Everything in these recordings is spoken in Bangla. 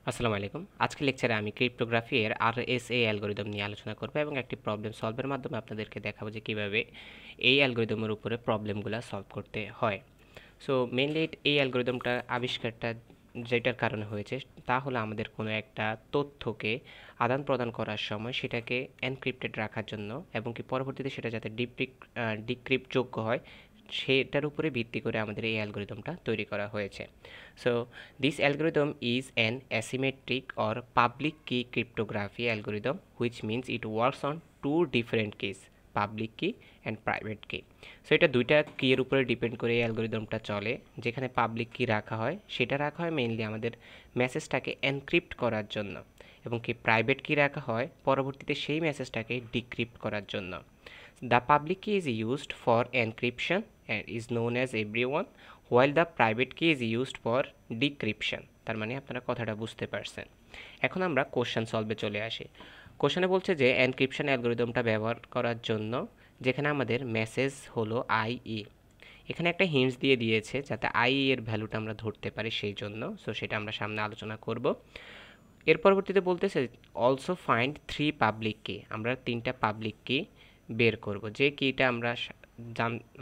আসসালামু আলাইকুম। আজকের লেকচারে আমি ক্রিপ্টোগ্রাফি এর আরএসএ অ্যালগরিদম নিয়ে আলোচনা করব এবং একটি প্রবলেম সলভের মাধ্যমে আপনাদেরকে দেখাবো যে কিভাবে এই অ্যালগরিদমের উপরে প্রবলেমগুলো সলভ করতে হয়। সো মেইনলি এই অ্যালগরিদমটা আবিষ্কারটা যেটার কারণে হয়েছে তা হলো আমাদের কোনো একটা তথ্যকে আদান প্রদান করার সময় সেটাকে এনক্রিপ্টেড রাখার জন্য এবং কি পরবর্তীতে সেটা যাতে ডিক্রিপ্ট যোগ্য হয় সেটার উপরে ভিত্তি করে আমাদের এই অ্যালগরিদমটা তৈরি করা হয়েছে। So this algorithm is an asymmetric or public key cryptography algorithm, which means it works on two different keys, public key and private key. So এটা দুইটা কি এর উপরে ডিপেন্ড করে এই অ্যালগরিদমটা চলে। যেখানে পাবলিক কি রাখা হয় সেটা রাখা হয় মেইনলি আমাদের মেসেজটাকে এনক্রিপ্ট করার জন্য এবং কি প্রাইভেট কি রাখা হয় পরবর্তীতে সেই মেসেজটাকে ডিক্রিপ্ট করার জন্য। The public key is used for encryption and is known as everyone, while the private key is used for decryption. তার মানে আপনারা কথাটা বুঝতে পারছেন। এখন আমরা কোশ্চেন সলভে চলে আসি। কোশ্চেনে বলছে যে এনক্রিপশন অ্যালগরিদমটা ব্যবহার করার জন্য যেখানে আমাদের মেসেজ হলো আইই, এখানে একটা হিন্টস দিয়ে দিয়েছে যাতে আইই এর ভ্যালুটা আমরা ধরতে পারি সেই জন্য। সো সেটা আমরা সামনে আলোচনা করব। এর পরবর্তীতে বলতেছে অলসো ফাইন্ড 3 পাবলিক কি, আমরা 3টা পাবলিক কি বের করব যে কিটা আমরা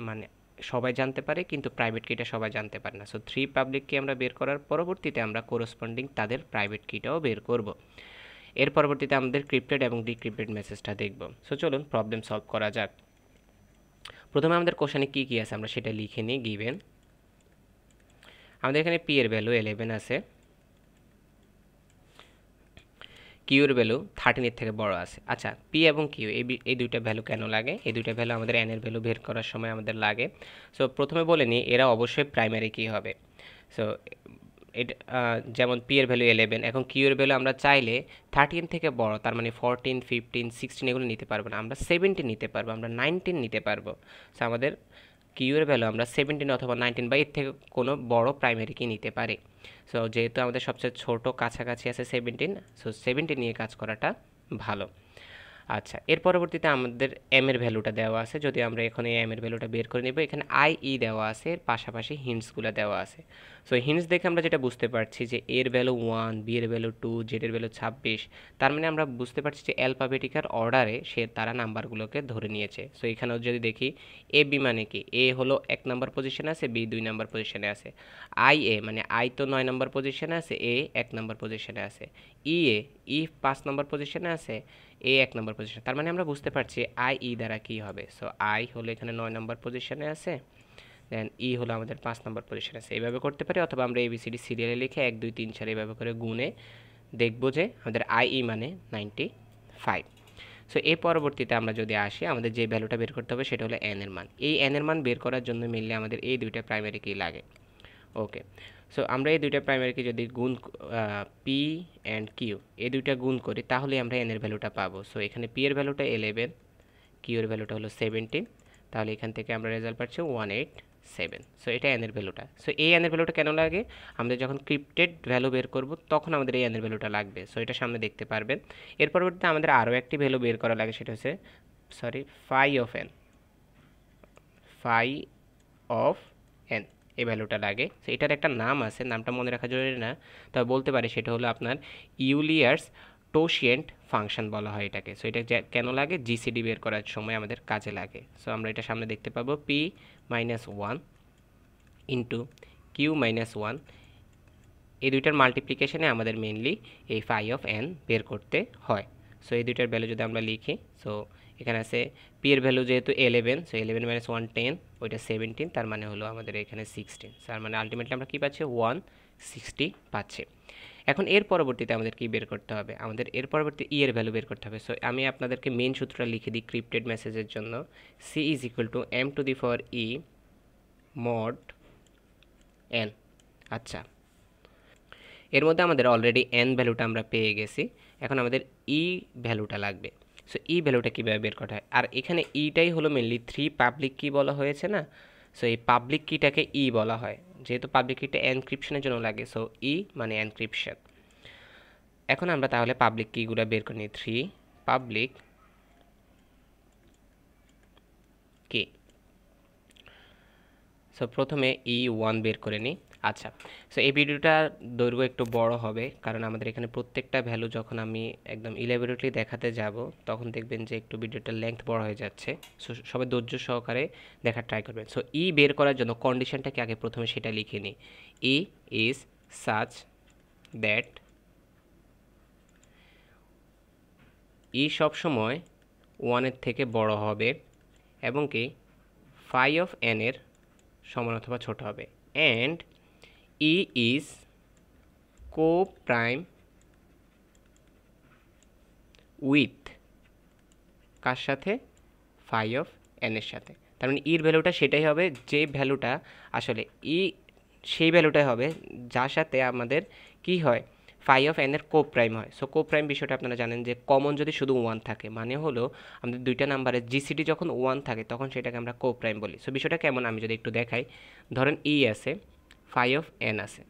মানে সবাই জানতে পারে কিন্তু প্রাইভেট কিটা সবাই জানতে পারে না। সো 3 পাবলিক কি আমরা বের করার পরবর্তীতে আমরা কোরসপন্ডিং তাদের প্রাইভেট কিটাও বের করব। এর পরবর্তীতে আমাদের ক্রিপ্টেড এবং ডিক্রিপ্টেড মেসেজটা দেখব। সো চলুন প্রবলেম সলভ করা যাক। প্রথমে আমাদের কোশ্চেনে কি কি আছে আমরা সেটা লিখে নিই। গিভেন আমাদের এখানে পি এর ভ্যালু 11 আছে, কিউর ভ্যালু 13 এর থেকে বড় আছে। আচ্ছা, পি এবং কিউ এই দুইটা ভ্যালু কেন লাগে? এই দুইটা ভ্যালু আমাদের এন এর ভ্যালু বের করার সময় আমাদের লাগে। সো প্রথমে বলে নিই এরা অবশ্যই প্রাইমারি কি হবে। সো এটা যেমন পি এর ভ্যালু 11, এখন কিউ এর ভ্যালু আমরা চাইলে 13 থেকে বড় তার মানে 14, 15, 16 এগুলো নিতে পারবো না, আমরা 17 নিতে পারবো, আমরা 19 নিতে পারবো। সো আমাদের কিউ এর ভ্যালু আমরা 17 অথবা 19 বা এর থেকে কোনো বড় প্রাইমারি কি নিতে পারি। সো যেহেতু আমাদের সবচেয়ে ছোট কাছাকাছি আছে 17, সো 17 নিয়ে কাজ করাটা ভালো। আচ্ছা, এর পরবর্তীতে আমাদের এম এর ভ্যালুটা দেওয়া আছে, যদি আমরা এখন এই এম এর ভ্যালুটা বের করে নেব। এখানে আই ই দেওয়া আছে, এর পাশাপাশি হিন্টসগুলো দেওয়া আছে। সো হিন্টস দেখে আমরা যেটা বুঝতে পারছি যে এর ভ্যালু 1, বি এর ভ্যালু 2, জেড এর ভ্যালু 26। তার মানে আমরা বুঝতে পারছি যে অ্যালফাবেটিকাল অর্ডারে তারা নাম্বারগুলোকে ধরে নিয়েছে। সো এখানেও যদি দেখি এ বি মানে কি, এ হলো 1 নম্বর পজিশনে আছে, বি 2 নম্বর পজিশনে আছে। আই এ মানে আই তো 9 নম্বর পজিশনে আছে, এ 1 নম্বর পজিশনে আছে। ই 5 নম্বর পজিশনে আছে, এ 1 নম্বর পজিশন। তার মানে আমরা বুঝতে পারছি আই ই দ্বারা কি হবে। সো আই হলো এখানে 9 নম্বর পজিশনে আছে, দেন ই হলো আমাদের 5 নম্বর পজিশনে আছে। এইভাবে করতে পারি, অথবা আমরা এবিসিডি সিরিয়ালে লিখে 1 2 3 4 এইভাবে করে গুনে দেখব যে আমাদের আই ই মানে 95। সো এর পরবর্তীতে আমরা যদি আসি আমাদের যে ভ্যালুটা বের করতে হবে সেটা হলো এন এর মান। এই এন এর মান বের করার জন্য মিললে আমাদের এই দুইটা প্রাইমারি কি লাগে। ওকে, সো আমরা এই দুইটা প্রাইমারিকে যদি গুণ পি অ্যান্ড কিউ এই দুইটা গুণ করি তাহলে আমরা এন এর ভ্যালুটা পাবো। সো এখানে পি এর ভ্যালুটা 11, কিউ এর ভ্যালুটা হলো 17, তাহলে এখান থেকে আমরা রেজাল্ট পাচ্ছি 187। সো এটা এন এর ভ্যালুটা। সো এই এন এর ভ্যালুটা কেন লাগে? আমরা যখন ক্রিপ্টেড ভ্যালু বের করব তখন আমাদের এই এন এর ভ্যালুটা লাগবে। সো এটা সামনে দেখতে পারবেন। এর পরবর্তীতে আমাদের আরও একটি ভ্যালু বের করা লাগে, সেটা হচ্ছে phi of n, phi of n এই ভ্যালুটা লাগে। সো এটার একটা নাম আছে, নামটা মনে রাখা জরুরি না, তবে বলতে পারি সেটা হলো আপনার ইউলিয়ার্স টোশিয়েন্ট ফাংশন বলা হয় এটাকে। সো এটা কেন লাগে? জিসিডি বের করার সময় আমাদের কাজে লাগে। সো আমরা এটা সামনে দেখতে পাবো p minus one into q minus one, এই দুইটার মাল্টিপ্লিকেশনে আমাদের মেনলি এই ফাই অফ এন বের করতে হয়। সো এই দুইটার ভ্যালু যদি আমরা লিখি, সো এখানে আছে পি এর ভ্যালু যেহেতু 11, সো 11 মাইনাস 1 10, ওইটা 17, তার মানে হলো আমাদের এখানে 16। তার মানে আলটিমেটলি আমরা কী পাচ্ছি? 160 পাচ্ছি। এখন এর পরবর্তীতে আমাদের কি বের করতে হবে? আমাদের এর পরবর্তী ই এর ভ্যালু বের করতে হবে। সো আমি আপনাদেরকে মেন সূত্রটা লিখে দিই ক্রিপ্টেড মেসেজের জন্য। C is equal to m to the power e mod n. আচ্ছা, এর মধ্যে আমাদের অলরেডি এন ভ্যালুটা আমরা পেয়ে গেছি, এখন আমাদের ই ভ্যালুটা লাগবে। সো ই ভ্যালুটা কীভাবে বের করা হয়? আর এখানে ইটাই হলো মেনলি 3 পাবলিক কি বলা হয়েছে না। সো এই পাবলিক কিটাকে ই বলা হয়, যেহেতু পাবলিক কিটা এনক্রিপশনের জন্য লাগে। সো ই মানে এনক্রিপশন। এখন আমরা তাহলে পাবলিক কিগুলো বের করে নিই। 3 পাবলিক কি। সো প্রথমে ই 1 বের করে নিই। আচ্ছা, সো এই ভিডিওটার দৈর্ঘ্য একটু বড় হবে, কারণ আমাদের এখানে প্রত্যেকটা ভ্যালু যখন আমি একদম ইলাবোরেটলি দেখাতে যাব তখন দেখবেন যে একটু ভিডিওটার লেন্থ বড় হয়ে যাচ্ছে। সো সবাই ধৈর্য সহকারে দেখার ট্রাই করবেন। সো ই বের করার জন্য কন্ডিশনটাকে আগে প্রথমে সেটা লিখে নিই। ই ইজ সাচ দ্যাট, ই সবসময় ওয়ানের থেকে বড় হবে এবং কি ফাই অফ এন এর সমান অথবা ছোট হবে, and E is coprime with কার সাথে, ফাই অফ এন এর সাথে। তার মানে ইর ভ্যালুটা সেটাই হবে যে ভ্যালুটা আসলে ই সেই ভ্যালুটাই হবে যার সাথে আমাদের কি হয়, ফাই অফ এন এর কো প্রাইম হয়। সো কো প্রাইম বিষয়টা আপনারা জানেন যে কমন যদি শুধু ওয়ান থাকে, মানে হলো আমাদের দুইটা নাম্বারের জিসিডি যখন ওয়ান থাকে তখন সেটাকে আমরা কো প্রাইম বলি। সো বিষয়টা কেমন আমি যদি একটু দেখাই, ধরেন ই আছে, ফাই অফ এন আছে।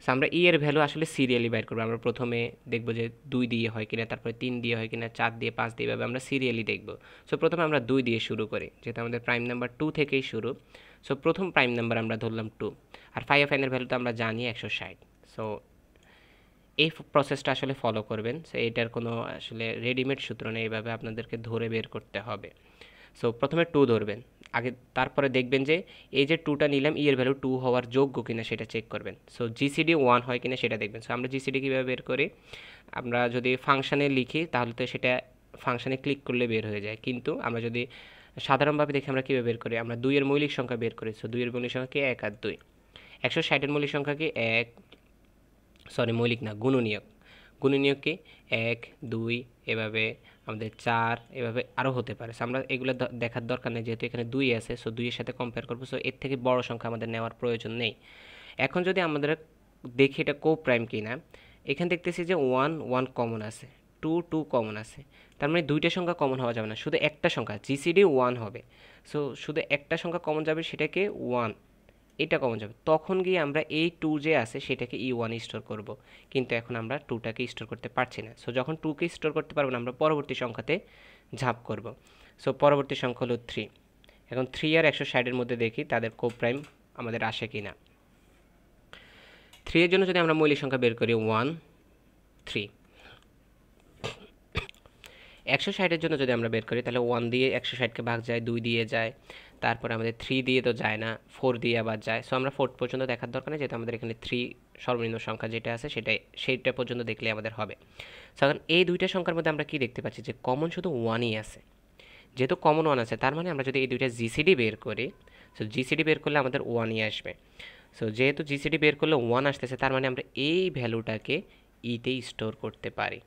সো আমরা ই এর ভ্যালু আসলে সিরিয়ালি বাইর করবো। আমরা প্রথমে দেখবো যে 2 দিয়ে হয় কিনা, তারপরে 3 দিয়ে হয় কিনা, 4 দিয়ে, 5 দিয়ে, এভাবে আমরা সিরিয়ালি দেখবো। সো প্রথমে আমরা 2 দিয়ে শুরু করি, যেহেতু আমাদের প্রাইম নাম্বার 2 থেকেই শুরু। সো প্রথম প্রাইম নাম্বার আমরা ধরলাম 2, আর ফাই অফ এন এর ভ্যালু তো আমরা জানি 160। সো এই প্রসেসটা আসলে ফলো করবেন। সো এটার কোনো আসলে রেডিমেড সূত্র নেই, এইভাবে আপনাদেরকে ধরে বের করতে হবে। সো প্রথমে 2 ধরবেন আগে, তারপরে দেখবেন যে এই যে 2টা নিলাম, ই এর ভ্যালু 2 হওয়ার যোগ্য কিনা সেটা চেক করবেন। সো জিসিডি 1 হয় কিনা সেটা দেখবেন। সো আমরা জিসিডি কীভাবে বের করি, আমরা যদি ফাংশানে লিখি তাহলে তো সেটা ফাংশানে ক্লিক করলে বের হয়ে যায়, কিন্তু আমরা যদি সাধারণভাবে দেখি আমরা কীভাবে বের করি, আমরা 2 এর মৌলিক সংখ্যা বের করি। সো 2 এর মৌলিক সংখ্যা কি, 1 আর 2। 160 এর মৌলিক সংখ্যা কি, 1, সরি মৌলিক না, গুণনীয়ক। গুণনীয়ক কি, 1, 2, এভাবে আমাদের 4, এভাবে আরও হতে পারে। সো আমরা এগুলো দেখার দরকার নেই, যেহেতু এখানে 2 আছে। সো 2 এর সাথে কম্পেয়ার করবো। সো এর থেকে বড় সংখ্যা আমাদের নেওয়ার প্রয়োজন নেই। এখন যদি আমাদের দেখি এটা কো প্রাইম কিনা, এখানে দেখতেছি যে 1 1 কমন আছে, 2 2 কমন আছে। তার মানে দুইটা সংখ্যা কমন হওয়া যাবে না, শুধু একটা সংখ্যা, জিসিডি 1 হবে। সো শুধু একটা সংখ্যা কমন যাবে, সেটাকে 1, এটা কমন যাবে। তখন গিয়ে আমরা এই 2 যে আছে সেটাকে ই1 স্টোর করব, কিন্তু এখন আমরা 2টাকে স্টোর করতে পারছি না। সো যখন 2কে স্টোর করতে পারবো না, আমরা পরবর্তী সংখ্যাতে ঝাঁপ করব। সো পরবর্তী সংখ্যা হলো 3। এখন 3 আর 160 এর মধ্যে দেখি তাদের কো প্রাইম আমাদের আসে কিনা। 3 এর জন্য যদি আমরা মৌলিক সংখ্যা বের করি 1 3, 160 এর জন্য যদি আমরা বের করি তাহলে 1 দিয়ে 160কে ভাগ যায়, 2 দিয়ে যায়, তারপরে আমাদের 3 দিয়ে তো যায় না, 4 দিয়ে আবার যায়। সো আমরা 4 পর্যন্ত দেখার দরকার নেই, যেহেতু আমাদের এখানে 3 সর্বনিম্ন সংখ্যা যেটা আছে সেইটা পর্যন্ত দেখলে আমাদের হবে। সো এখন এই দুইটা সংখ্যার মধ্যে আমরা কি দেখতে পাচ্ছি যে কমন শুধু 1ই আছে। যেহেতু কমন 1 আছে, তার মানে আমরা যদি এই দুইটা জিসিডি বের করি, সো জিসিডি বের করলে আমাদের 1ই আসবে। সো যেহেতু জিসিডি বের করলে 1 আসতেছে, তার মানে আমরা এই ভ্যালুটাকে ইতেই স্টোর করতে পারি।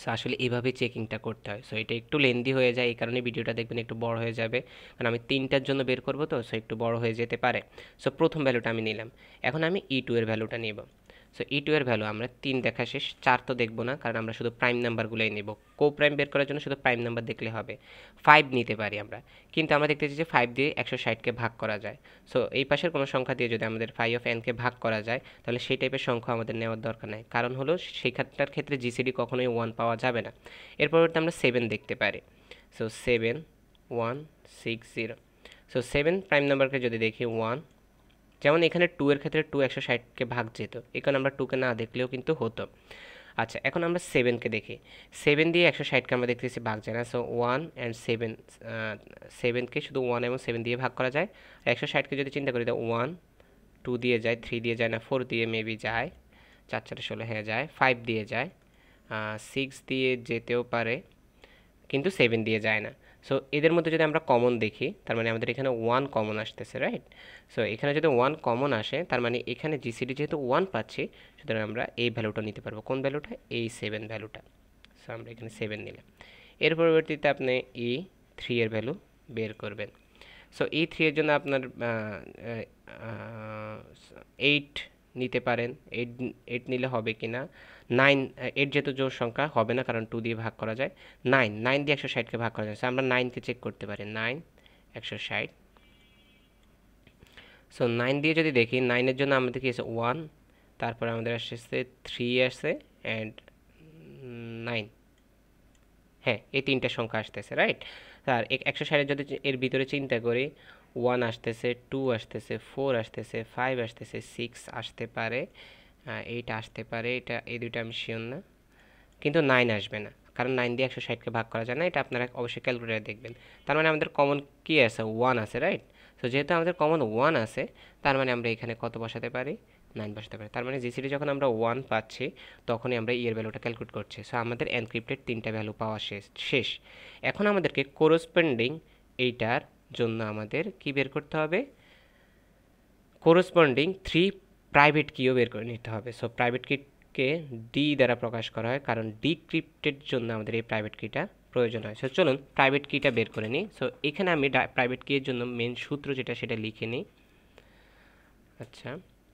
সো আসলে এভাবে চেকিংটা করতে হয়। সো এটা একটু লেন্দি হয়ে যায়, এই কারণে ভিডিওটা দেখবেন একটু বড় হয়ে যাবে, কারণ আমি 3টার জন্য বের করব, তো সো একটু বড় হয়ে যেতে পারে। সো প্রথম ভ্যালুটা আমি নিলাম, এখন আমি ই2 এর ভ্যালুটা নেব। সো ই2 এর ভ্যালু আমরা 3 দেখা শেষ, 4 তো দেখবো না, কারণ আমরা শুধু প্রাইম নাম্বারগুলোই নেব। কো প্রাইম বের করার জন্য শুধু প্রাইম নাম্বার দেখলে হবে। 5 নিতে পারি আমরা, কিন্তু আমরা দেখতেছি যে 5 দিয়ে 160কে ভাগ করা যায়। সো এই পাশের কোনো সংখ্যা দিয়ে যদি আমাদের ফাই অফ এনকে ভাগ করা যায়, তাহলে সেই টাইপের সংখ্যা আমাদের নেওয়ার দরকার নেই, কারণ হলো সেইখানটার ক্ষেত্রে জিসিডি কখনোই 1 পাওয়া যাবে না। এর পরিবর্তে আমরা 7 দেখতে পারি। সো 7 1 6 0। সো 7 প্রাইম নাম্বারকে যদি দেখি 1, যেমন এখানে 2 এর ক্ষেত্রে 2 160কে ভাগ যেত, এখানে আমরা 2কে না দেখলেও কিন্তু হতো। আচ্ছা, এখন আমরা 7কে দেখি। 7 দিয়ে 160কে আমরা দেখতেছি ভাগ যায় না। সো 1 অ্যান্ড 7, 7কে শুধু 1 এবং 7 দিয়ে ভাগ করা যায়। 160কে যদি চিন্তা করি, তো 1 2 দিয়ে যায়, 3 দিয়ে যায় না, 4 দিয়ে মেবি যায়, 4 4 16 হয়ে যায়, 5 দিয়ে যায়, 6 দিয়ে যেতেও পারে, কিন্তু 7 দিয়ে যায় না। সো এদের মধ্যে যদি আমরা কমন দেখি, তার মানে আমাদের এখানে 1 কমন আসতেছে, রাইট? সো এখানে যদি 1 কমন আসে, তার মানে এখানে জিসিডি যেহেতু 1 পাচ্ছি, সুতরাং আমরা এই ভ্যালুটা নিতে পারবো। কোন ভ্যালুটা? এই 7 ভ্যালুটা। সো আমরা এখানে 7 নিলাম। এর পরবর্তীতে আপনি ই3 এর ভ্যালু বের করবেন। সো ই3 এর জন্য আপনার 8 নিতে পারেন। 8 নিলে হবে কি না, 9, 8 যেহেতু জোড় সংখ্যা হবে না, কারণ 2 দিয়ে ভাগ করা যায়। 9 দিয়ে 160কে ভাগ করা যায়। সো আমরা 9কে চেক করতে পারি, 9 160। সো 9 দিয়ে যদি দেখি, 9 এর জন্য আমাদের কি আছে 1, তারপরে আমাদের আসছে 3 আসছে, অ্যান্ড 9। হ্যাঁ, এই তিনটা সংখ্যা আসতেছে, রাইট? আর 160 যদি এর ভিতরে চিন্তা করি, 1 আসতেছে, 2 আসতেছে, 4 আসতেছে, 5 আসতেছে, 6 আসতে পারে, 8 আসতে পারে, এটা এই দুইটা আমি শিওর না, কিন্তু 9 আসবে না, কারণ 9 দিয়ে 160কে ভাগ করা যায় না, এটা আপনারা অবশ্যই ক্যালকুলেটারে দেখবেন। তার মানে আমাদের কমন কি আছে, 1 আছে, রাইট? সো যেহেতু আমাদের কমন 1 আছে, তার মানে আমরা এখানে কত বসাতে পারি, 9 বসাতে পারি। তার মানে জিসিডি যখন আমরা 1 পাচ্ছি, তখনই আমরা এর ভ্যালুটা ক্যালকুলেট করছি। সো আমাদের এনক্রিপ্টেড 3টা ভ্যালু পাওয়া শেষ। এখন আমাদেরকে কোরসপন্ডিং এইটার জন্য আমাদের কি বের করতে হবে, কোরসপন্ডিং 3 প্রাইভেট কিও বের করে নিতে হবে। সো প্রাইভেট কিকে ডি দ্বারা প্রকাশ করা হয়, কারণ ডিক্রিপ্টেড জন্য আমাদের এই প্রাইভেট কিটা প্রয়োজন হয়। সো চলুন প্রাইভেট কিটা বের করে নিই। সো এখানে আমি প্রাইভেট কিয়ের জন্য মেন সূত্র যেটা সেটা লিখে নিই। আচ্ছা,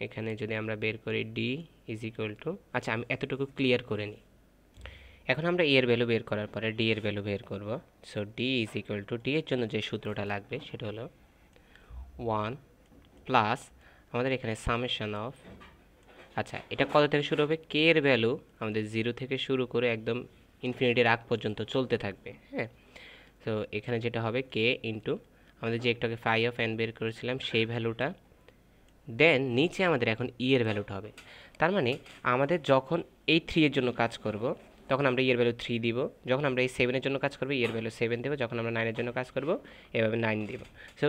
এখানে যদি আমরা বের করি ডি ইজ ইকুয়াল টু, আচ্ছা আমি এতটুকু ক্লিয়ার করে নিই। এখন আমরা এর ভ্যালু বের করার পরে ডি এর ভ্যালু বের করব। So D is equal two, D এর জন্য যে সূত্রটা লাগবে সেটা হলো 1 প্লাস আমাদের এখানে সামেশন অফ, আচ্ছা এটা কত থেকে শুরু হবে, কে এর ভ্যালু আমাদের 0 থেকে শুরু করে একদম ইনফিনিটির আগ পর্যন্ত চলতে থাকবে, হ্যাঁ। তো এখানে যেটা হবে কে ইন্টু আমাদের যে একটাকে ফাই অফ এন বের করেছিলাম সেই ভ্যালুটা, দেন নিচে আমাদের এখন ই এর ভ্যালুটা হবে। তার মানে আমাদের যখন এই 3 এর জন্য কাজ করব, তখন আমরা ইয়ের ভ্যালু 3 দিব, যখন আমরা এই 7 এর জন্য কাজ করব ইয়ের ভ্যালু 7 দেব, যখন আমরা 9 এর জন্য কাজ করব এভাবে 9 দিব। সো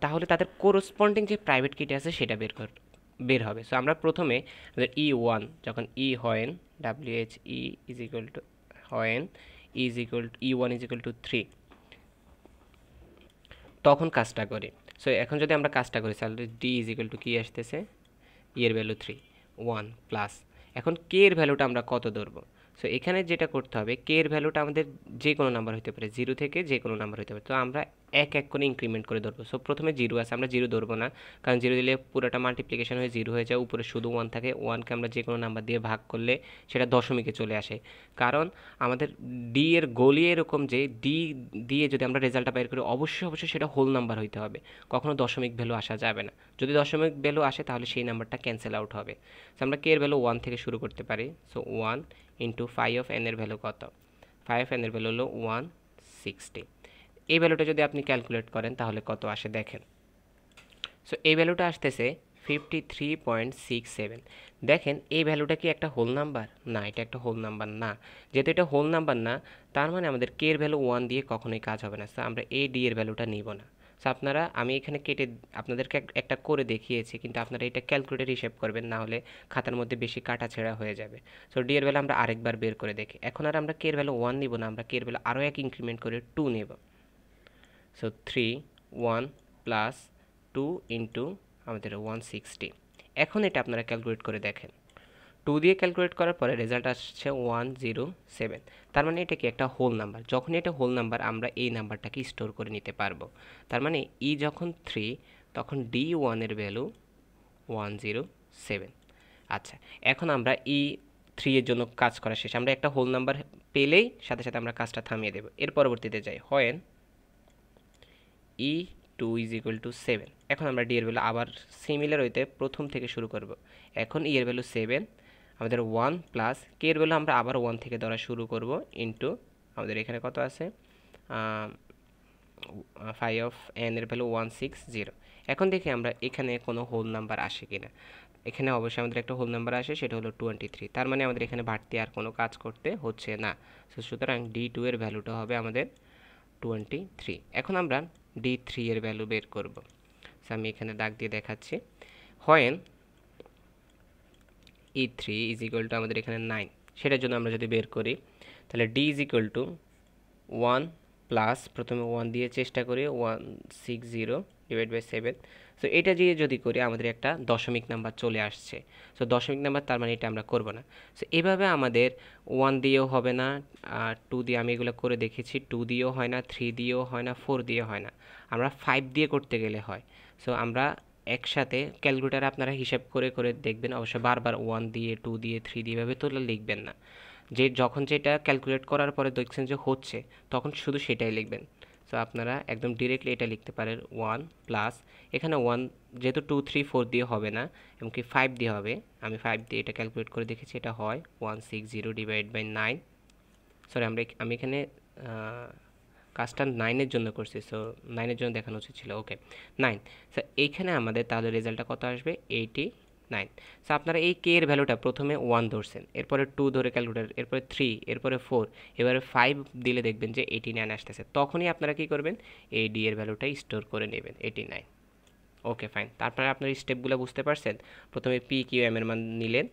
তাহলে তাদের কোরসপন্ডিং যে প্রাইভেট কিটা আছে সেটা বের হবে। সো আমরা প্রথমে আমাদের E1 যখন ই হয় WHE ইজ ইকুয়াল টু হয় is equal two E1 is equal two 3, তখন কাজটা করি। সো এখন যদি আমরা কাজটা করি তাহলে ডি ইজ ইকুয়াল টু কি আসতেছে, এর ভ্যালু 3 1 প্লাস, এখন কে এর ভ্যালুটা আমরা কত ধরবো। সো এখানে যেটা করতে হবে, কে এর ভ্যালুটা আমাদের যে কোনো নাম্বার হতে পারে, 0 থেকে যে কোনো নাম্বার হতে পারে। তো আমরা এক এক করে ইনক্রিমেন্ট করে ধরবো। সো প্রথমে 0 আছে, আমরা 0 ধরবো না, কারণ 0 দিলে পুরোটা মাল্টিপ্লিকেশন হয়ে 0 হয়ে যায়, উপরে শুধু 1 থাকে। 1কে আমরা যে কোনো নাম্বার দিয়ে ভাগ করলে সেটা দশমিকে চলে আসে, কারণ আমাদের ডি এর গোলই এরকম যে ডি দিয়ে যদি আমরা রেজাল্টটা বের করি অবশ্যই সেটা হোল নাম্বার হইতে হবে, কখনো দশমিক ভ্যালু আসা যাবে না। যদি দশমিক ভ্যালু আসে তাহলে সেই নাম্বারটা ক্যান্সেল আউট হবে। সো আমরা কে এর ভ্যালু 1 থেকে শুরু করতে পারি। So 1 into phi of n এর ভ্যালু কত, ফাই অফ এন এর ভ্যালু হলো 160। এই ভ্যালুটা যদি আপনি ক্যালকুলেট করেন তাহলে কত আসে দেখেন। সো এই ভ্যালুটা আসতেছে 53.67। দেখেন এই ভ্যালুটা কি একটা হোল নাম্বার, না এটা একটা হোল নাম্বার না। যেহেতু এটা হোল নাম্বার না, তার মানে আমাদের কে এর ভ্যালু 1 দিয়ে কখনোই কাজ হবে না। সো আমরা এ ডি এর ভ্যালুটা নিব না। সো আপনারা, আমি এখানে কেটে আপনাদেরকে একটা করে দেখিয়েছি, কিন্তু আপনারা এটা ক্যালকুলেটর হিসেব করবেন, না হলে খাতার মধ্যে বেশি কাটা ছেঁড়া হয়ে যাবে। সো ডি এর ভ্যালু আমরা আরেকবার বের করে দেখি। এখন আর আমরা কে এর ভ্যালু 1 নিব না, আমরা কে এর ভ্যালু আরও এক ইনক্রিমেন্ট করে 2 নেব। সো 3 1 প্লাস 2 ইন্টু আমাদের 160। এখন এটা আপনারা ক্যালকুলেট করে দেখেন, 2 দিয়ে ক্যালকুলেট করার পরে রেজাল্ট আসছে 107। তার মানে এটা কি একটা হোল নাম্বার, যখন এটা হোল নাম্বার আমরা এই নাম্বারটাকে স্টোর করে নিতে পারবো। তার মানে ই যখন 3 তখন D1 এর ভ্যালু 107। আচ্ছা, এখন আমরা E3 এর জন্য কাজ করা শেষ, আমরা একটা হোল নাম্বার পেলেই সাথে সাথে আমরা কাজটা থামিয়ে দেব। এর পরবর্তীতে যাই, হয় E2 ইজ ইকুয়াল টু 7। এখন আমরা ডি এর ভ্যালু আবার সিমিলার হইতে প্রথম থেকে শুরু করব। এখন ই এর ভ্যালু 7, আমাদের 1 প্লাস কে এর ভ্যালু আমরা আবার 1 থেকে ধরা শুরু করব, ইন্টু আমাদের এখানে কত আছে, ফাই অফ এন এর ভ্যালু 160। এখন দেখি আমরা এখানে কোনো হোল নাম্বার আসে কিনা। এখানে অবশ্যই আমাদের একটা হোল নাম্বার আসে, সেটা হলো 23। তার মানে আমাদের এখানে বাড়তি আর কোনো কাজ করতে হচ্ছে না। সুতরাং D2 এর ভ্যালুটা হবে আমাদের 23। এখন আমরা D3 এর ভ্যালু বের করব। আমি এখানে দাগ দিয়ে দেখাচ্ছি। হয় E3 ইজ ইকুয়াল টু আমাদের এখানে 9, সেটার জন্য আমরা যদি বের করি তাহলে D is equal two 1 plus, প্রথমে 1 দিয়ে চেষ্টা করি, 160 ডিভাইড বাই 7। সো এটা দিয়ে যদি করি আমাদের একটা দশমিক নাম্বার চলে আসছে। সো দশমিক নাম্বার, তার মানে এটা আমরা করব না। সো এভাবে আমাদের 1 দিয়েও হবে না, 2 দিয়ে আমি এগুলো করে দেখেছি, 2 দিয়েও হয় না, 3 দিয়েও হয় না, 4 দিয়েও হয় না, আমরা 5 দিয়ে করতে গেলে হয়। সো আমরা একসাথে ক্যালকুলেটারে আপনারা হিসাব করে করে দেখবেন, অবশ্যই বারবার 1 দিয়ে 2 দিয়ে 3 দিয়ে এভাবে তো লিখবেন না। যে যখন যেটা ক্যালকুলেট করার পরে দেখছেন যে হচ্ছে, তখন শুধু সেটাই লিখবেন। সো আপনারা একদম ডিরেক্টলি এটা লিখতে পারেন 1 প্লাস, এখানে 1 যেহেতু 2 3 4 দিয়ে হবে না, এমনকি 5 দিয়ে হবে, আমি 5 দিয়ে এটা ক্যালকুলেট করে দেখেছি, এটা হয় 160 ডিভাইড বাই 9। সরি আমি এখানে কাজটা 9 এর জন্য করছি, সো 9 এর জন্য দেখানো উচিত ছিল। ওকে 9। সো এইখানে আমাদের তাহলে রেজাল্টটা কত আসবে? 89। সো আপনারা এই কে এর ভ্যালুটা প্রথমে 1 ধরছেন, এরপরে 2 ধরে ক্যালকুলেটর, এরপরে 3, এরপরে 4, এবারে 5 দিলে দেখবেন যে 89 আসতেছে। তখনই আপনারা কি করবেন? এই ডি এর ভ্যালুটা স্টোর করে নেবেন 89। Okay fine. তারপরে আপনার স্টেপগুলো বুঝতে পারছেন? প্রথমে পি কিউ এম এর মান নিলেন,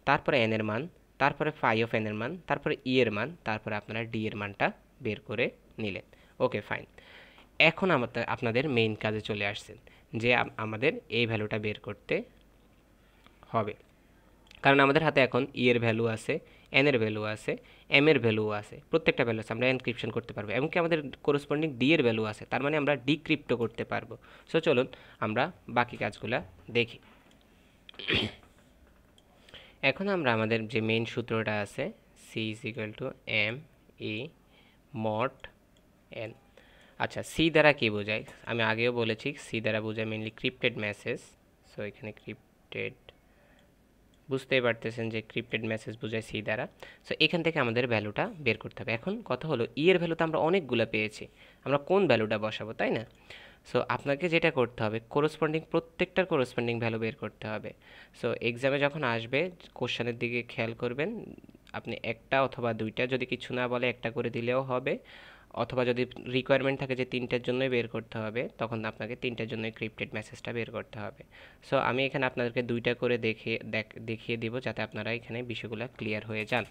তারপরে এন এর মান, তারপরে ফাই অফ এন এর মান, তারপরে ই এর মান, তারপরে আপনারা ডি এর মানটা বের করে নিলেন। Okay fine. এখন আপনাদের মেইন কাজে চলে আসছেন, যে আমাদের এই ভ্যালুটা বের করতে হবে। কারণ আমাদের হাতে এখন ই এর ভ্যালু আছে, এন এর ভ্যালু আছে, এম এর ভ্যালু আছে, প্রত্যেকটা ভ্যালু আছে, আমরা এনক্রিপশন করতে পারবো, এমনকি আমাদের করসপন্ডিং ডি এর ভ্যালু আছে, তার মানে আমরা ডিক্রিপ্টো করতে পারবো। সো চলুন আমরা বাকি কাজগুলা দেখি। এখন আমরা আমাদের যে মেইন সূত্রটা আছে, c is equal to m e mod n. আচ্ছা, সি দ্বারা কি বোঝায়? আমি আগেও বলেছি সি দ্বারা বোঝায় মেইনলি ক্রিপ্টেড মেসেজ। সো এখানে ক্রিপ্টেড, বুঝতেই পারতেছেন যে ক্রিপ্টেড মেসেজ বোঝায় সি দ্বারা। সো এখান থেকে আমাদের ভ্যালুটা বের করতে হবে। এখন কথা হলো ই এর ভ্যালু তো আমরা অনেকগুলো পেয়েছি, আমরা কোন ভ্যালুটা বসাবো, তাই না? সো আপনাকে যেটা করতে হবে, প্রত্যেকটার করসপন্ডিং ভ্যালু বের করতে হবে। সো এক্সামে যখন আসবে কোশ্চেনের দিকে খেয়াল করবেন, আপনি একটা অথবা দুইটা, যদি কিছু না বলে একটা করে দিলেও হবে, অথবা যদি রিকোয়ারমেন্ট থাকে যে তিনটার জন্যই বের করতে হবে, তখন আপনাকে তিনটার জন্যই ক্রিপ্টেড মেসেজটা বের করতে হবে। সো আমি এখানে আপনাদেরকে দুইটা করে দেখিয়ে দিব, যাতে আপনারা এখানে বিষয়গুলো ক্লিয়ার হয়ে যান।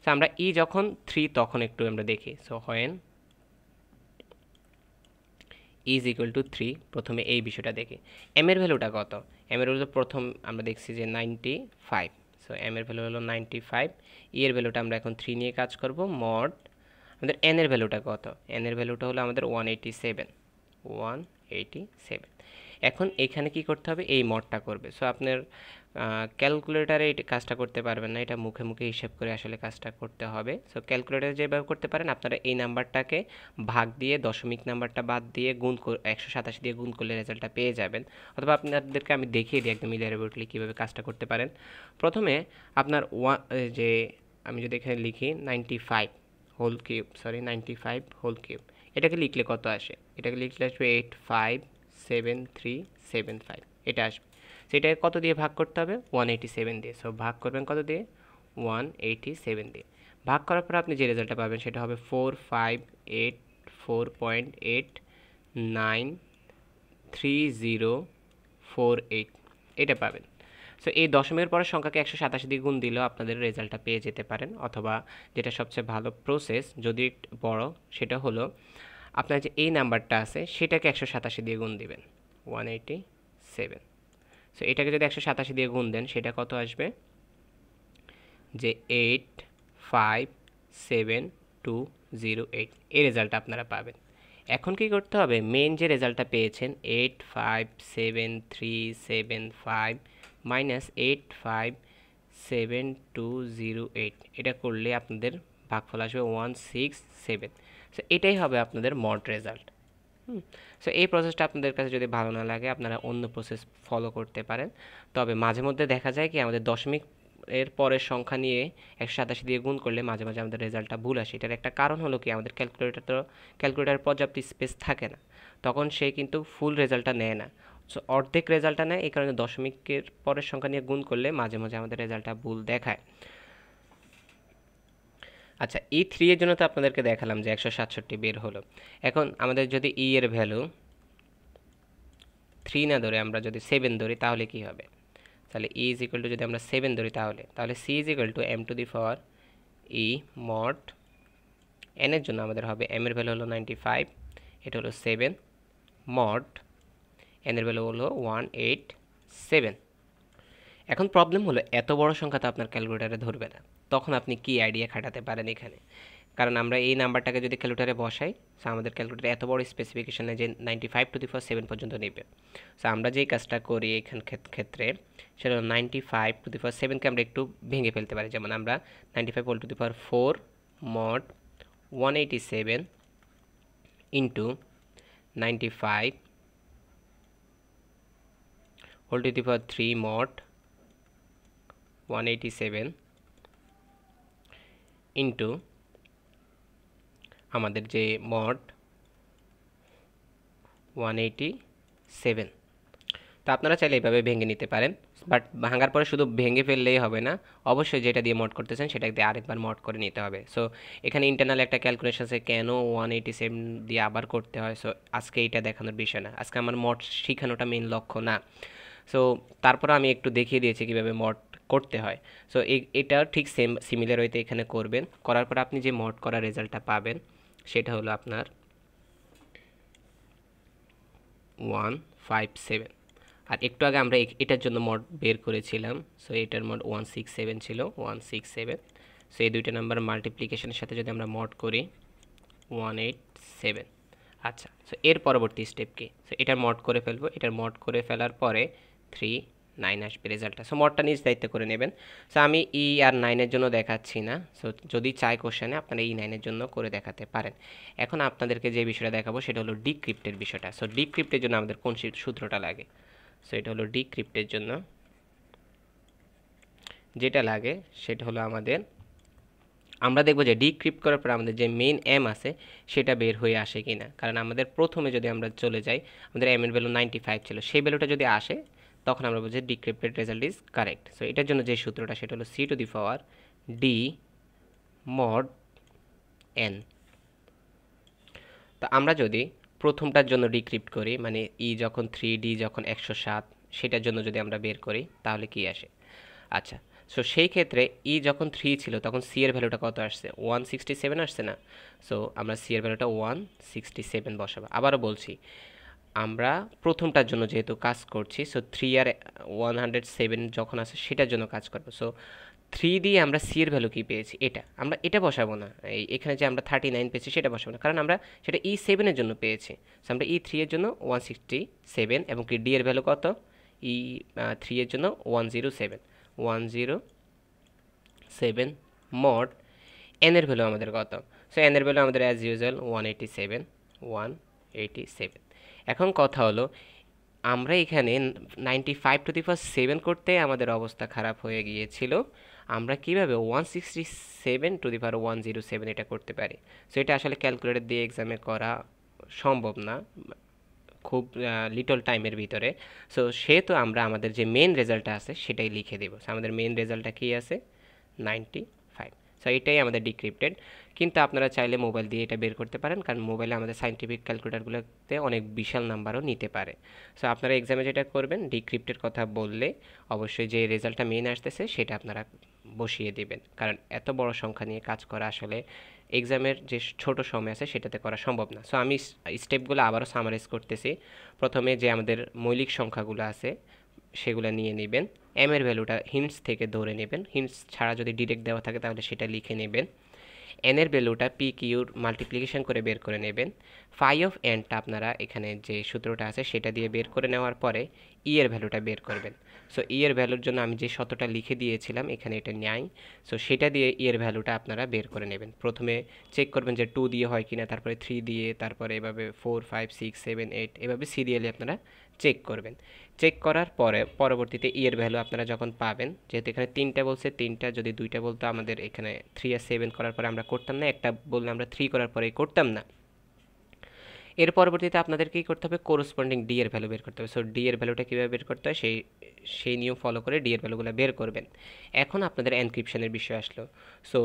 সো আমরা ই যখন 3 তখন একটু আমরা দেখি। So when is equal two 3, প্রথমে এই বিষয়টা দেখি। এম এর ভ্যালুটা কত? এম এর ভ্যালু প্রথম আমরা দেখছি যে 95। সো এম এর ভ্যালু হলো 95। ই এর ভ্যালুটা আমরা এখন 3 নিয়ে কাজ করব। মড আমাদের এন এর ভ্যালুটা কত? এন এর ভ্যালুটা হলো আমাদের 187। এখন এখানে কি করতে হবে? এই মডটা করবে। সো আপনার ক্যালকুলেটারে এই কাজটা করতে পারবেন না, এটা মুখে মুখে হিসাব করে আসলে কাজটা করতে হবে। সো ক্যালকুলেটারে যেভাবে করতে পারেন, আপনারা এই নাম্বারটাকে ভাগ দিয়ে দশমিক নাম্বারটা বাদ দিয়ে 187 দিয়ে গুণ করলে রেজাল্টটা পেয়ে যাবেন। অথবা আপনাদেরকে আমি দেখিয়ে দিই একদম ইলাবোরেটলি কীভাবে কাজটা করতে পারেন। প্রথমে আপনার যে আমি যদি এখানে লিখি 95 হোল কিউব, 95 হোল কিউব, এটাকে লিখলে কত আসে? এটাকে লিখলে আসবে 857375, এটা আসবে। সেটাকে কত দিয়ে ভাগ করতে হবে? 187 দিয়ে। সো ভাগ করবেন কত দিয়ে? 187 দিয়ে। ভাগ করার পর আপনি যে রেজাল্টটা পাবেন সেটা হবে 458.4.93048, এটা পাবেন। সো এই দশমিকের পরের সংখ্যাকে 187 দিয়ে গুণ দিলেও আপনাদের রেজাল্টটা পেয়ে যেতে পারেন। অথবা যেটা সবচেয়ে ভালো প্রসেস, যদি বড়, সেটা হলো আপনার যে এই নাম্বারটা আছে সেটাকে 187 দিয়ে গুণ দিবেন, 187। সো এটাকে যদি 187 দিয়ে গুণ দেন, সেটা কত আসবে? যে 857208, এই রেজাল্টটা আপনারা পাবেন। এখন কি করতে হবে? মেইন যে রেজাল্টটা পেয়েছেন 857375 মাইনাস 857208, এটা করলে আপনাদের ভাগফল আসবে 167। সো এটাই হবে আপনাদের মড রেজাল্ট। সো এই প্রসেসটা আপনাদের কাছে যদি ভালো না লাগে, আপনারা অন্য প্রসেস ফলো করতে পারেন। তবে মাঝে মধ্যে দেখা যায় কি, আমাদের দশমিক এর পরের সংখ্যা নিয়ে 187 দিয়ে গুণ করলে মাঝে মাঝে আমাদের রেজাল্টটা ভুল আসে। এটার একটা কারণ হলো কি, আমাদের ক্যালকুলেটার পর্যাপ্ত স্পেস থাকে না, তখন সে কিন্তু ফুল রেজাল্টটা নেয় না, সো অর্ধেক রেজাল্টটা নেয়। এই কারণে দশমিকের পরের সংখ্যা নিয়ে গুণ করলে মাঝে মাঝে আমাদের রেজাল্টটা ভুল দেখায়। আচ্ছা, E3 এর জন্য তো আপনাদেরকে দেখালাম যে 167 বের হলো। এখন আমাদের যদি ই এর ভ্যালু 3 না ধরে আমরা যদি 7 ধরি, তাহলে কি হবে? তাহলে ই ইজ ইকুয়াল টু, যদি আমরা 7 ধরি, তাহলে c is equal to m to the power e mod n এর জন্য আমাদের হবে, এম এর ভ্যালু হলো 95, এটা হলো 7, মড এন এর ভ্যালু হলো 187। এখন প্রবলেম হলো এত বড় সংখ্যা তো আপনার ক্যালকুলেটারে ধরবে না, তখন আপনি কি আইডিয়া খাটাতে পারেন এখানে? কারণ আমরা এই নাম্বারটাকে যদি ক্যালকুলেটারে বসাই, সো আমাদের ক্যালকুলেটারে এত বড় স্পেসিফিকেশনে যে 95 পর্যন্ত নেবে। সো আমরা যেই কাজটা করি এখান ক্ষেত্রে, সেটা হলো 95 আমরা একটু ভেঙে ফেলতে পারি। যেমন আমরা 95 মড 187 ইন্টু 95 মড 187 ইন্টু আমাদের যে মড 187। তো আপনারা চাইলে এইভাবে ভেঙে নিতে পারেন, বাট ভাঙার পরে শুধু ভেঙে ফেললেই হবে না, অবশ্যই যেটা দিয়ে মড করতেছেন সেটা দিয়ে আরেকবার মড করে নিতে হবে। সো এখানে ইন্টারনাল একটা ক্যালকুলেশন আছে কেন 187 দিয়ে আবার করতে হয়। সো আজকে এইটা দেখানোর বিষয় না, আজকে আমার মড শেখানোটা মেইন লক্ষ্য না। সো তারপরে আমি একটু দেখিয়ে দিয়েছি কীভাবে মড করতে হয়। সো এটা ঠিক সিমিলার ওয়েতে এখানে করবেন, করার পর আপনি যে মড করার রেজাল্টটা পাবেন সেটা হলো আপনার 157। আর একটু আগে আমরা এটার জন্য মড বের করেছিলাম, সো এটার মড 167 ছিল, 167। সো এই দুইটা নাম্বার মাল্টিপ্লিকেশনের সাথে যদি আমরা মড করি 187। আচ্ছা, সো এর পরবর্তী স্টেপ কি? সো এটার মড করে ফেলবো, এটার মড করে ফেলার পরে 39 আসবে রেজাল্টটা। সো মডটা নিজ দায়িত্ব করে নেবেন। সো আমি ই আর 9-এর জন্য দেখাচ্ছি না, সো যদি চাই কোশ্চেনে আপনারা ই 9-এর জন্য করে দেখাতে পারেন। এখন আপনাদেরকে যে বিষয়টা দেখাবো সেটা হলো ডিক্রিপ্টের বিষয়টা। সো ডিক্রিপ্টের জন্য আমাদের কোন সূত্রটা লাগে? সো এটা হলো ডিক্রিপ্টের জন্য যেটা লাগে সেটা হলো আমরা দেখব যে ডিক্রিপ্ট করার পর আমাদের যে মেইন এম আছে সেটা বের হয়ে আসে কিনা। কারণ আমাদের প্রথমে যদি আমরা চলে যাই, আমাদের এম এর ভ্যালু 95 ছিল, সেই ভ্যালুটা যদি আসে তখন আমরা বলছি ডিক্রিপ্টেড রেজাল্ট ইজ কারেক্ট। সো এটার জন্য যে সূত্রটা সেটা হলো c two the power d mod n। তো আমরা যদি প্রথমটার জন্য ডিক্রিপ্ট করি, মানে ই যখন 3d যখন 107 সেটার জন্য যদি আমরা বের করি তাহলে কি আসে? আচ্ছা, সো সেই ক্ষেত্রে ই যখন 3 ছিল তখন সি এর ভ্যালুটা কত আসছে? 167 আসছে না? সো আমরা সি এর ভ্যালুটা 167 বসাবো। আবারও বলছি, আমরা প্রথমটার জন্য যেহেতু কাজ করছি, সো 3 আর 107 যখন আসে সেটার জন্য কাজ করবো। সো 3 দিয়ে আমরা সি এর ভ্যালু কি পেয়েছি, আমরা এটা বসাবো না। এখানে যে আমরা 39 পেয়েছি সেটা বসাবো না, কারণ আমরা সেটা E7 এর জন্য পেয়েছি। সো আমরা E3 এর জন্য 167 এবং কি ডি এর ভ্যালু কত? E3 এর জন্য 107 মড এন এর ভ্যালু আমাদের কত? সো এন এর ভ্যালু আমাদের অ্যাজ ইউজুয়াল 187। এখন কথা হলো, আমরা এখানে 95 টু দি পাওয়ার 7 করতে আমাদের অবস্থা খারাপ হয়ে গিয়েছিল। আমরা কিভাবে 167 টু দি পাওয়ার 107 এটা করতে পারি? সো এটা আসলে ক্যালকুলেটর দিয়ে এক্সামে করা সম্ভব না, খুব লিটল টাইমের ভিতরে। সো সেহেতু আমরা আমাদের যে মেন রেজাল্টটা আছে সেটাই লিখে দেব। সো আমাদের মেন রেজাল্টটা কী আছে? 95। সো এটাই আমাদের ডিক্রিপ্টেড। কিন্তু আপনারা চাইলে মোবাইল দিয়ে এটা বের করতে পারেন, কারণ মোবাইলে আমাদের সায়েন্টিফিক ক্যালকুলেটরগুলোতে অনেক বিশাল নাম্বারও নিতে পারে। সো আপনারা এক্সামে যেটা করবেন, ডিক্রিপ্টের কথা বললে অবশ্যই যে রেজাল্টটা মেন আসতেছে সেটা আপনারা বসিয়ে দেবেন, কারণ এত বড় সংখ্যা নিয়ে কাজ করা আসলে এক্সামের যে ছোট সময় আছে সেটাতে করা সম্ভব না। সো আমি স্টেপগুলো আবারও সামারাইজ করতেছি। প্রথমে যে আমাদের মৌলিক সংখ্যাগুলো আছে সেগুলো নিয়ে নেবেন, এম এর ভ্যালুটা হিন্টস থেকে ধরে নেবেন, হিন্টস ছাড়া যদি ডিরেক্ট দেওয়া থাকে তাহলে সেটা লিখে নেবেন। এন এর ভ্যালুটা পি কিউর মাল্টিপ্লিকেশন করে বের করে নেবেন। ফাই অফ এনটা আপনারা এখানে যে সূত্রটা আছে সেটা দিয়ে বের করে নেওয়ার পরে ই এর ভ্যালুটা বের করবেন। সো ই এর ভ্যালুর জন্য আমি যে শতটা লিখে দিয়েছিলাম এখানে এটা নাই, সো সেটা দিয়ে ই এর ভ্যালুটা আপনারা বের করে নেবেন। প্রথমে চেক করবেন যে 2 দিয়ে হয় কিনা, তারপরে 3 দিয়ে, তারপরে এভাবে 4 5 6 7 8 এভাবে সিরিয়ালি আপনারা চেক করবেন। চেক করার পরে পরবর্তীতে ই এর ভ্যালু আপনারা যখন পাবেন, যেহেতু এখানে 3টা বলছে, 3টা যদি 2টা বলতো আমাদের এখানে 3 আর 7 করার পরে আমরা করতাম না, একটা বললে আমরা 3 করার পরে করতাম না। এর পরবর্তীতে আপনাদের কী করতে হবে? কোরসপন্ডিং ডি এর ভ্যালু বের করতে হবে। সো ডি এর ভ্যালুটা কীভাবে বের করতে হয় সেই নিয়ম ফলো করে ডি এর ভ্যালুগুলো বের করবেন। এখন আপনাদের এনক্রিপশনের বিষয় আসলো। সো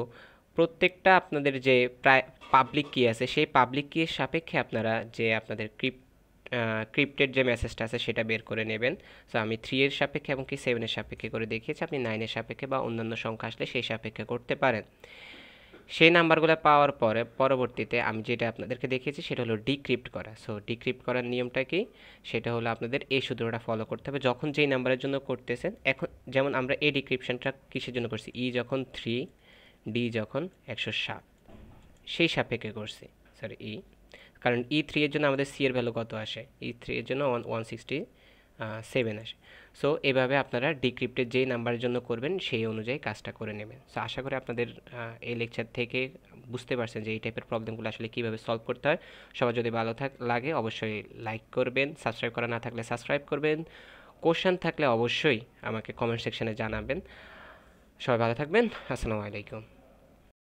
প্রত্যেকটা আপনাদের যে প্রায় পাবলিক কি আছে সেই পাবলিক কিয়ের সাপেক্ষে আপনারা যে আপনাদের ক্রিপ্টেড যে মেসেজটা আছে সেটা বের করে নেবেন। সো আমি 3 এর সাপেক্ষে এবং কি 7 এর সাপেক্ষে করে দেখিয়েছি, আপনি 9 এর সাপেক্ষে বা অন্যান্য সংখ্যা আসলে সেই সাপেক্ষে করতে পারেন। সেই নাম্বারগুলো পাওয়ার পরে পরবর্তীতে আমি যেটা আপনাদেরকে দেখিয়েছি সেটা হলো ডিক্রিপ্ট করা। সো ডিক্রিপ্ট করার নিয়মটা কি? সেটা হলো আপনাদের এই সূত্রটা ফলো করতে হবে যখন যেই নাম্বারের জন্য করতেছেন। এখন যেমন আমরা এই ডিক্রিপশনটা কিসের জন্য করছি? ই যখন 3, ডি যখন 107 সেই সাপেক্ষে করছি, সরি কারণ E3 এর জন্য আমাদের সি এর ভ্যালু কত আসে? E3 এর জন্য 167 আসে। সো এভাবে আপনারা ডিক্রিপ্টের যেই নাম্বারের জন্য করবেন সেই অনুযায়ী কাজটা করে নেবেন। সো আশা করি আপনাদের এই লেকচার থেকে বুঝতে পারছেন যে এই টাইপের প্রবলেমগুলো আসলে কীভাবে সলভ করতে হয়। সবার যদি ভালো লাগে অবশ্যই লাইক করবেন, সাবস্ক্রাইব করা না থাকলে সাবস্ক্রাইব করবেন, কোশ্চেন থাকলে অবশ্যই আমাকে কমেন্ট সেকশনে জানাবেন। সবাই ভালো থাকবেন, আসসালামু আলাইকুম।